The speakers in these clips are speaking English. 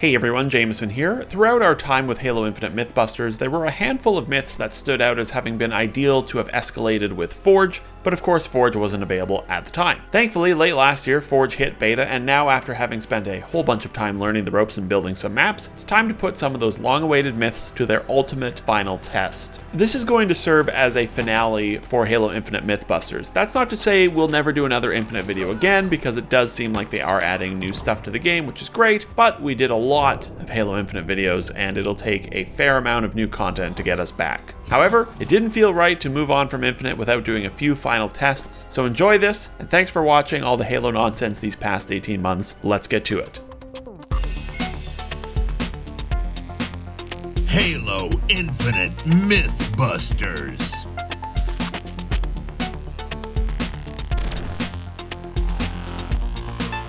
Hey everyone, Jameson here. Throughout our time with Halo Infinite Mythbusters, there were a handful of myths that stood out as having been ideal to have escalated with Forge, but of course Forge wasn't available at the time. Thankfully, late last year, Forge hit beta, and now after having spent a whole bunch of time learning the ropes and building some maps, it's time to put some of those long-awaited myths to their ultimate final test. This is going to serve as a finale for Halo Infinite Mythbusters. That's not to say we'll never do another Infinite video again, because it does seem like they are adding new stuff to the game, which is great, but we did a lot of Halo Infinite videos, and it'll take a fair amount of new content to get us back. However, it didn't feel right to move on from Infinite without doing a few final tests, so enjoy this, and thanks for watching all the Halo nonsense these past 18 months. Let's get to it. Halo Infinite Mythbusters.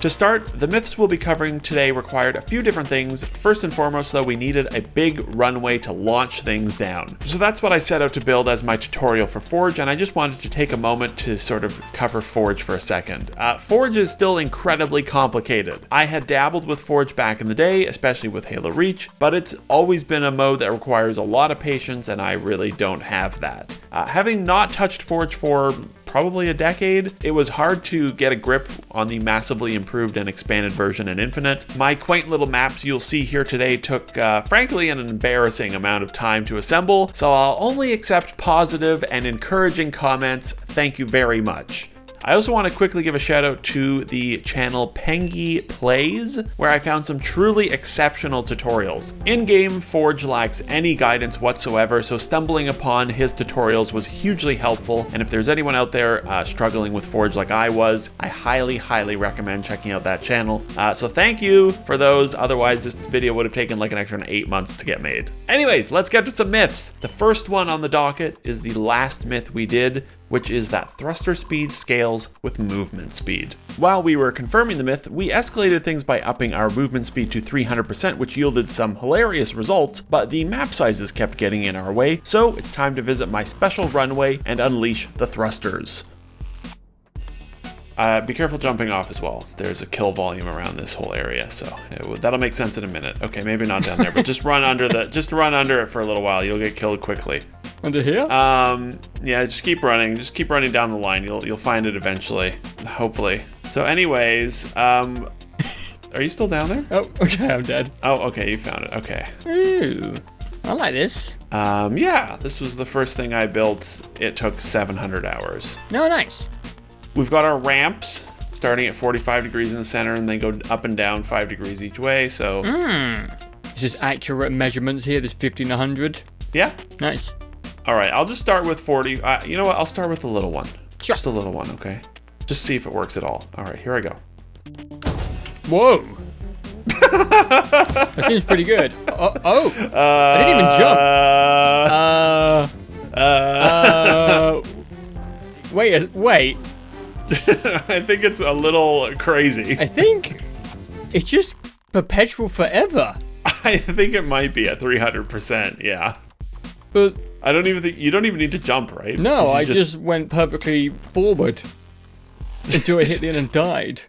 To start, the myths we'll be covering today required a few different things. First and foremost, though, we needed a big runway to launch things down. So that's what I set out to build as my tutorial for Forge, and I just wanted to take a moment to sort of cover Forge for a second. Forge is still incredibly complicated. I had dabbled with Forge back in the day, especially with Halo Reach, but it's always been a mode that requires a lot of patience, and I really don't have that. Having not touched Forge for probably a decade, it was hard to get a grip on the massively improved and expanded version in Infinite. My quaint little maps you'll see here today took, frankly, an embarrassing amount of time to assemble, so I'll only accept positive and encouraging comments. Thank you very much. I also want to quickly give a shout out to the channel Pengy Plays, where I found some truly exceptional tutorials. In-game, Forge lacks any guidance whatsoever, so stumbling upon his tutorials was hugely helpful, and if there's anyone out there struggling with Forge like I was, I highly recommend checking out that channel. So thank you for those, otherwise this video would have taken like an extra 8 months to get made. Anyways, let's get to some myths. The first one on the docket is the last myth we did, which is that thruster speed scales with movement speed. While we were confirming the myth, we escalated things by upping our movement speed to 300%, which yielded some hilarious results, but the map sizes kept getting in our way, so it's time to visit my special runway and unleash the thrusters. Be careful jumping off as well. There's a kill volume around this whole area, so that'll make sense in a minute. Okay, maybe not down there, but just run under it for a little while. You'll get killed quickly. Under here? Yeah, just keep running. Just keep running down the line. You'll find it eventually, hopefully. So anyways, are you still down there? Oh, okay, I'm dead. Oh, okay, you found it. Okay. Ooh, I like this. Yeah, this was the first thing I built. It took 700 hours. Oh, nice. We've got our ramps starting at 45 degrees in the center and then go up and down 5 degrees each way, so... Is this accurate measurements here? There's 50 and 100? Yeah. Nice. All right, I'll just start with 40. You know what? I'll start with the little one. Sure. Just a little one, okay? Just see if it works at all. All right, here I go. Whoa. That seems pretty good. I didn't even jump. Wait. I think it's a little crazy. I think it's just perpetual forever. I think it might be at 300%, yeah. But I don't even think, you don't even need to jump, right? No, I just went perfectly forward until I hit the end and died.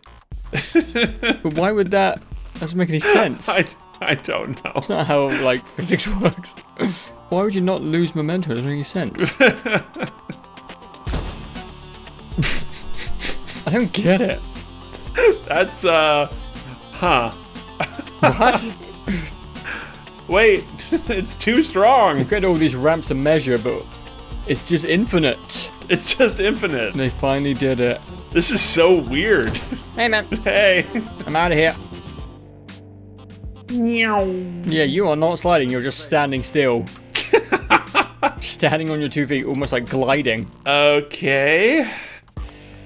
But why would that doesn't make any sense? I don't know. It's not how, like, physics works. Why would you not lose momentum? It doesn't make any sense. I don't get it. That's, huh. What? Wait, it's too strong. You've got all these ramps to measure, but it's just infinite. It's just infinite. And they finally did it. This is so weird. Hey, man. Hey. I'm out of here. Yeah, you are not sliding. You're just standing still. Standing on your 2 feet, almost like gliding. Okay.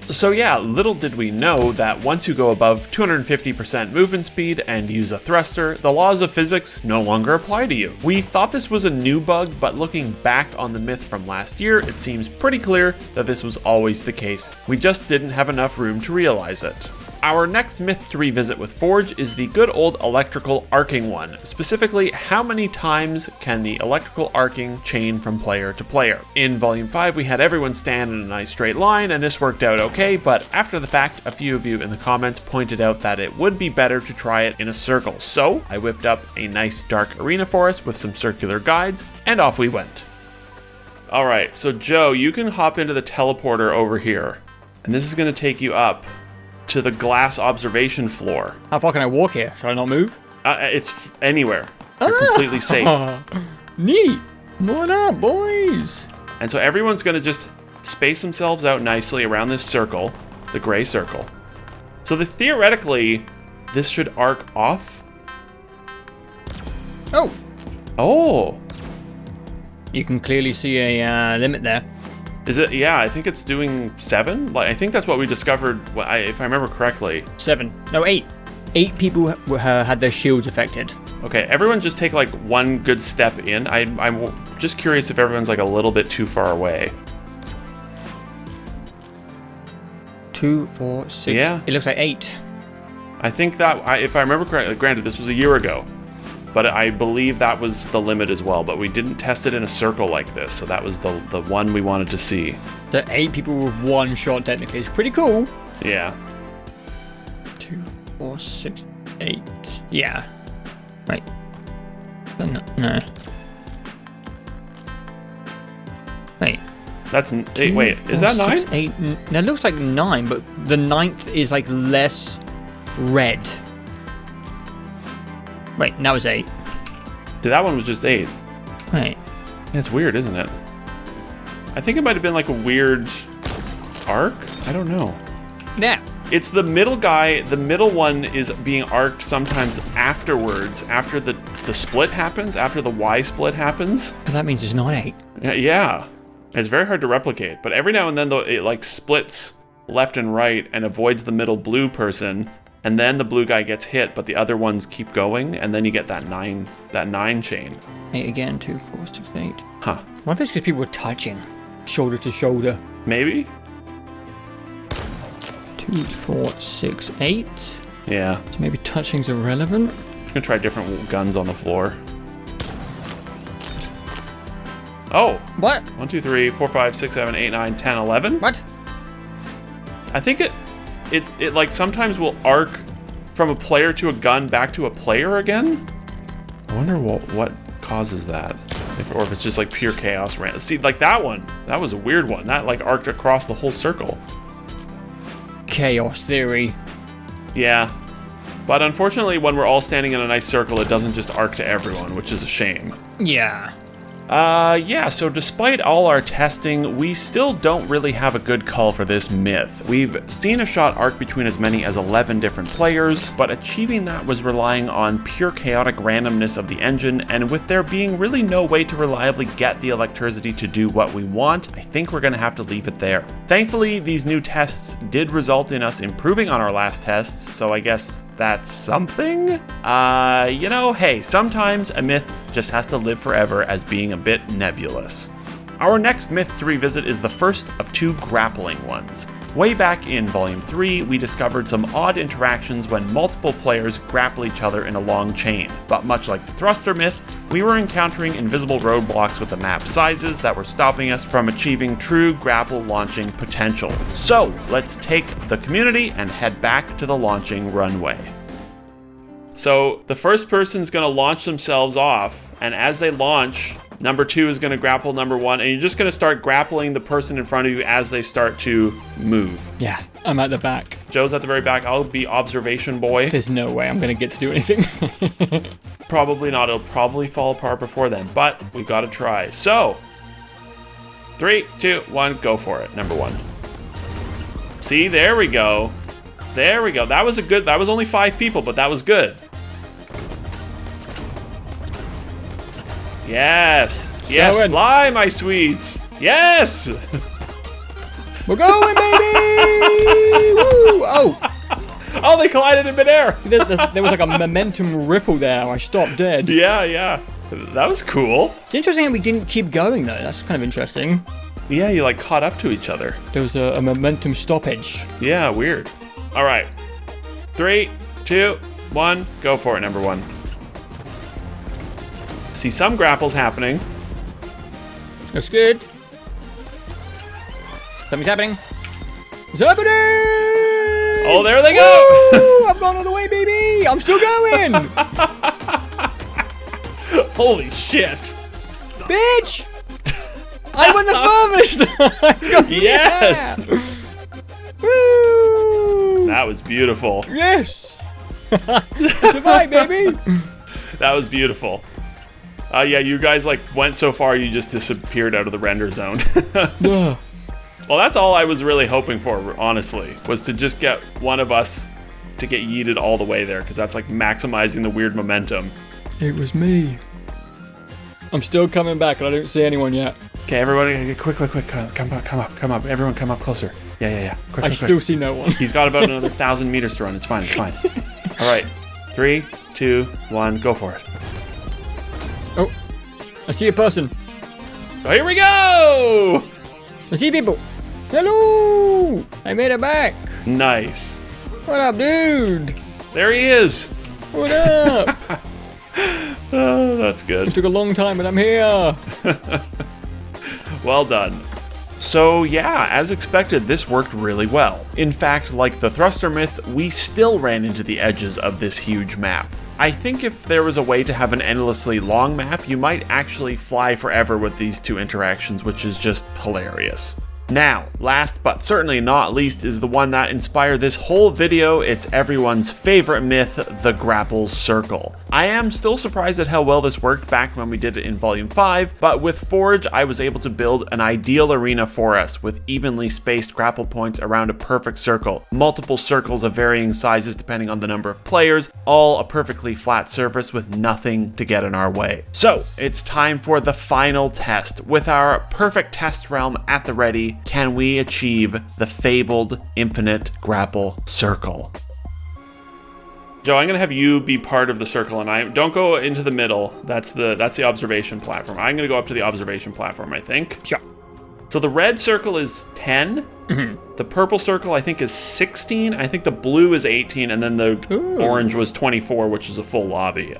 So yeah, little did we know that once you go above 250% movement speed and use a thruster, the laws of physics no longer apply to you. We thought this was a new bug, but looking back on the myth from last year, it seems pretty clear that this was always the case. We just didn't have enough room to realize it. Our next myth to revisit with Forge is the good old electrical arcing one. Specifically, how many times can the electrical arcing chain from player to player? In Volume 5, we had everyone stand in a nice straight line, and this worked out okay, but after the fact, a few of you in the comments pointed out that it would be better to try it in a circle. So I whipped up a nice dark arena for us with some circular guides, and off we went. All right, so Joe, you can hop into the teleporter over here, and this is going to take you up to the glass observation floor. How far can I walk here? Should I not move? It's anywhere. You're completely safe. Neat. What up, boys? And so everyone's going to just space themselves out nicely around this circle, the gray circle. So theoretically, this should arc off. Oh. You can clearly see a limit there. Is it? Yeah, I think it's doing 7. Like, I think that's what we discovered, if I remember correctly. 7. No, 8. 8 people had their shields affected. Okay, everyone just take like one good step in. I'm just curious if everyone's like a little bit too far away. 2, 4, 6. Yeah. It looks like 8. I think that, if I remember correctly, granted, this was a year ago, but I believe that was the limit as well. But we didn't test it in a circle like this, so that was the one we wanted to see. The 8 people with 1 shot technically is pretty cool. Yeah. 2, 4, 6, 8. Yeah. Wait. No. Wait. That's wait. Is that 9? 6, 8. That looks like 9, but the 9th is like less red. Wait, that was 8. That one was just 8. Wait. It's weird, isn't it? I think it might have been like a weird arc. I don't know. Yeah. It's the middle guy. The middle one is being arced sometimes afterwards, after the split happens, after the Y split happens. That means it's not 8. Yeah. It's very hard to replicate, but every now and then though it like splits left and right and avoids the middle blue person, and then the blue guy gets hit, but the other ones keep going, and then you get that 9 chain. 8 again, 2, 4, 6, 8. Huh. What if it's because people were touching shoulder to shoulder? Maybe? 2, 4, 6, 8. Yeah. So maybe touching's irrelevant. I'm gonna try different guns on the floor. Oh! What? 1, 2, 3, 4, 5, 6, 7, 8, 9, 10, 11. What? I think it like sometimes will arc from a player to a gun back to a player again. I wonder what causes that, or if it's just like pure chaos random. See, like that one, that was a weird one. That like arced across the whole circle. Chaos theory. Yeah, but unfortunately, when we're all standing in a nice circle, it doesn't just arc to everyone, which is a shame. Yeah. Yeah, so despite all our testing, we still don't really have a good call for this myth. We've seen a shot arc between as many as 11 different players, but achieving that was relying on pure chaotic randomness of the engine, and with there being really no way to reliably get the electricity to do what we want, I think we're gonna have to leave it there. Thankfully, these new tests did result in us improving on our last tests, so I guess that's something? You know, hey, sometimes a myth just has to live forever as being a bit nebulous. Our next myth to revisit is the first of 2 grappling ones. Way back in Volume 3, we discovered some odd interactions when multiple players grapple each other in a long chain. But much like the thruster myth, we were encountering invisible roadblocks with the map sizes that were stopping us from achieving true grapple launching potential. So, let's take the community and head back to the launching runway. So, the first person's gonna launch themselves off, and as they launch, number 2 is going to grapple number 1, and you're just going to start grappling the person in front of you as they start to move. Yeah, I'm at the back. Joe's at the very back. I'll be observation boy. There's no way I'm going to get to do anything. Probably not. It'll probably fall apart before then, but we got to try. So, 3, 2, 1, go for it. Number 1. See, there we go. There we go. That was only 5 people, but that was good. Yes. Yes, Going. fly, my sweets. Yes. We're going, baby! Woo! Oh! Oh, they collided in midair. There was like a momentum ripple there. I stopped dead. Yeah. That was cool. It's interesting that we didn't keep going, though. That's kind of interesting. Yeah, you like caught up to each other. There was a momentum stoppage. Yeah, weird. All right. 3, 2, 1. Go for it, number 1. See some grapples happening. That's good. Something's happening. It's happening! Oh, there they go! Woo! I'm going all the way, baby! I'm still going! Holy shit! Bitch! I went the furthest! Yes! Woo! That was beautiful. Yes! Survive, baby! That was beautiful. Yeah, you guys like went so far you just disappeared out of the render zone. Ugh. Well, that's all I was really hoping for, honestly, was to just get one of us to get yeeted all the way there, because that's like maximizing the weird momentum. It was me. I'm still coming back, and I don't see anyone yet. Okay, everybody, quick, come up, everyone come up closer. Yeah, quick. I still see no one. He's got about another 1,000 meters to run. It's fine. All right, 3, 2, 1, go for it. Oh, I see a person. Oh, here we go! I see people. Hello! I made it back. Nice. What up, dude? There he is. What up? Oh, that's good. It took a long time, but I'm here. Well done. So yeah, as expected, this worked really well. In fact, like the thruster myth, we still ran into the edges of this huge map. I think if there was a way to have an endlessly long map, you might actually fly forever with these two interactions, which is just hilarious. Now, last but certainly not least is the one that inspired this whole video. It's everyone's favorite myth, the grapple circle. I am still surprised at how well this worked back when we did it in Volume 5, but with Forge, I was able to build an ideal arena for us with evenly spaced grapple points around a perfect circle, multiple circles of varying sizes depending on the number of players, all a perfectly flat surface with nothing to get in our way. So, it's time for the final test. With our perfect test realm at the ready, can we achieve the fabled infinite grapple circle? Joe, I'm gonna have you be part of the circle, and don't go into the middle. That's the observation platform. I'm gonna go up to the observation platform, I think. Sure. So the red circle is 10. Mm-hmm. The purple circle, I think, is 16. I think the blue is 18, and then the orange was 24, which is a full lobby,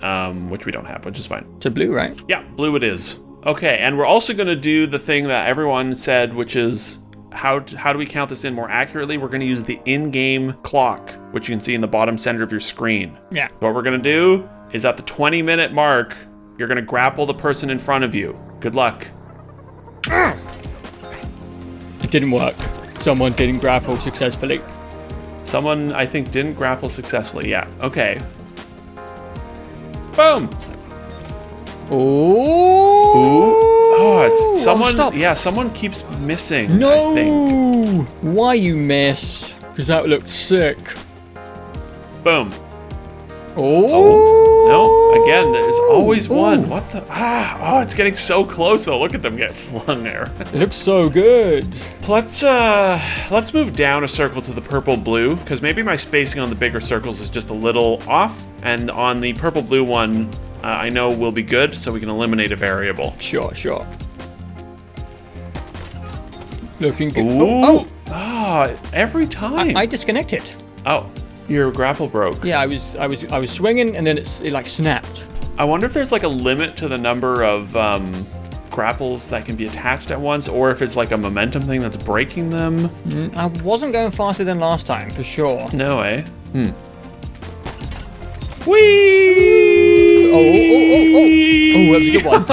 which we don't have, which is fine. It's a blue, right? Yeah, blue it is. Okay, and we're also going to do the thing that everyone said, which is how do we count this in more accurately? We're going to use the in-game clock, which you can see in the bottom center of your screen. Yeah. What we're going to do is at the 20-minute mark, you're going to grapple the person in front of you. Good luck. It didn't work. Someone didn't grapple successfully. Someone, I think, didn't grapple successfully. Yeah, okay. Boom! Oh, it's someone. Stop. Yeah, someone keeps missing. No! I think. Why you miss? Because that looked sick. Boom. Oh! No, again, there's always one. What the? Oh, it's getting so close. Oh, look at them get flung there. It looks so good. Let's move down a circle to the purple blue, because maybe my spacing on the bigger circles is just a little off, and on the purple blue one, I know will be good, so we can eliminate a variable. Sure. Looking good. Ooh. Every time. I disconnected. Oh, your grapple broke. Yeah, I was swinging, and then it like snapped. I wonder if there's like a limit to the number of grapples that can be attached at once, or if it's like a momentum thing that's breaking them. I wasn't going faster than last time, for sure. No, eh? Whee! Oh, that was a good one.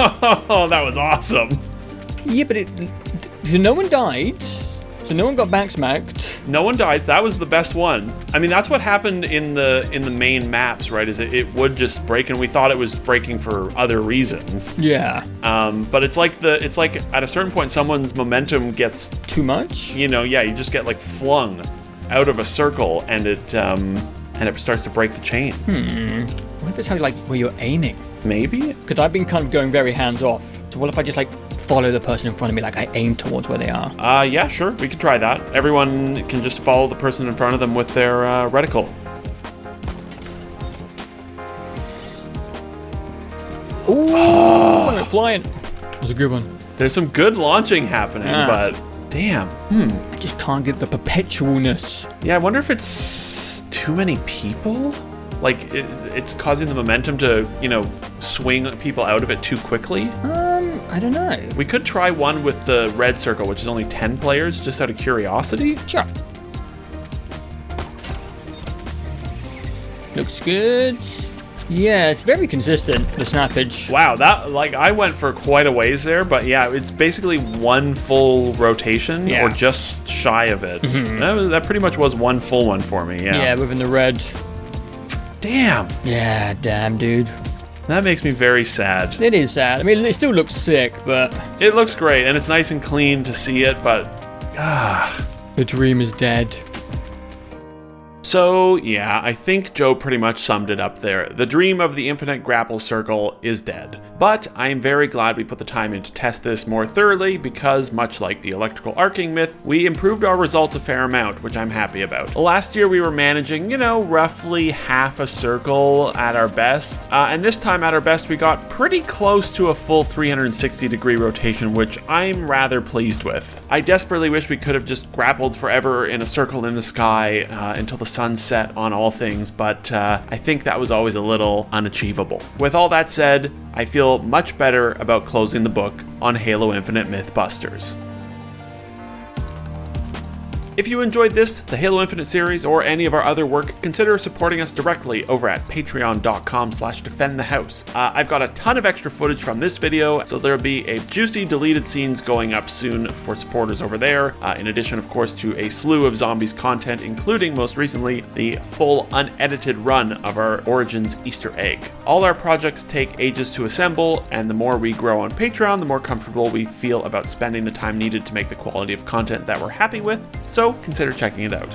Oh, that was awesome. Yeah, but so no one died. So no one got back smacked. No one died. That was the best one. I mean, that's what happened in the main maps, right? Is it would just break, and we thought it was breaking for other reasons. Yeah. But it's like at a certain point, someone's momentum gets too much. You just get like flung out of a circle, and it starts to break the chain. What if it's how where you're aiming? Maybe. Because I've been kind of going very hands off. So what if I just follow the person in front of me, I aim towards where they are? Yeah, sure. We can try that. Everyone can just follow the person in front of them with their reticle. Ooh, I went flying. That was a good one. There's some good launching happening, but damn. I just can't get the perpetualness. Yeah, I wonder if it's too many people? Like, it's causing the momentum to, swing people out of it too quickly? I don't know. We could try one with the red circle, which is only 10 players, just out of curiosity. Sure. Looks good. Yeah, it's very consistent, the snappage. Wow, I went for quite a ways there, but yeah, it's basically one full rotation, or just shy of it. That pretty much was one full one for me, yeah. Yeah, within the red. Damn. Yeah, damn, dude. That makes me very sad. It is sad. I mean, it still looks sick, but... It looks great, and it's nice and clean to see it, but... The dream is dead. So, yeah, I think Joe pretty much summed it up there. The dream of the infinite grapple circle is dead. But I am very glad we put the time in to test this more thoroughly because, much like the electrical arcing myth, we improved our results a fair amount, which I'm happy about. Last year we were managing, roughly half a circle at our best. And this time at our best we got pretty close to a full 360-degree rotation, which I'm rather pleased with. I desperately wish we could have just grappled forever in a circle in the sky until the sun set on all things, but I think that was always a little unachievable. With all that said, I feel much better about closing the book on Halo Infinite Mythbusters. If you enjoyed this, the Halo Infinite series, or any of our other work, consider supporting us directly over at patreon.com/DefendTheHouse. I've got a ton of extra footage from this video, so there'll be a juicy deleted scenes going up soon for supporters over there, in addition, of course, to a slew of Zombies content, including, most recently, the full unedited run of our Origins Easter egg. All our projects take ages to assemble, and the more we grow on Patreon, the more comfortable we feel about spending the time needed to make the quality of content that we're happy with, so consider checking it out.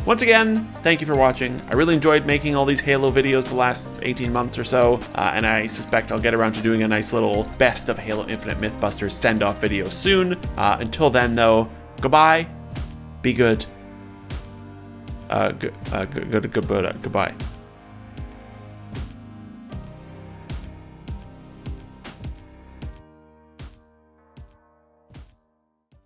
Once again, thank you for watching. I really enjoyed making all these Halo videos the last 18 months or so, and I suspect I'll get around to doing a nice little best of Halo Infinite Mythbusters send-off video soon. Until then, though, goodbye, be good, goodbye.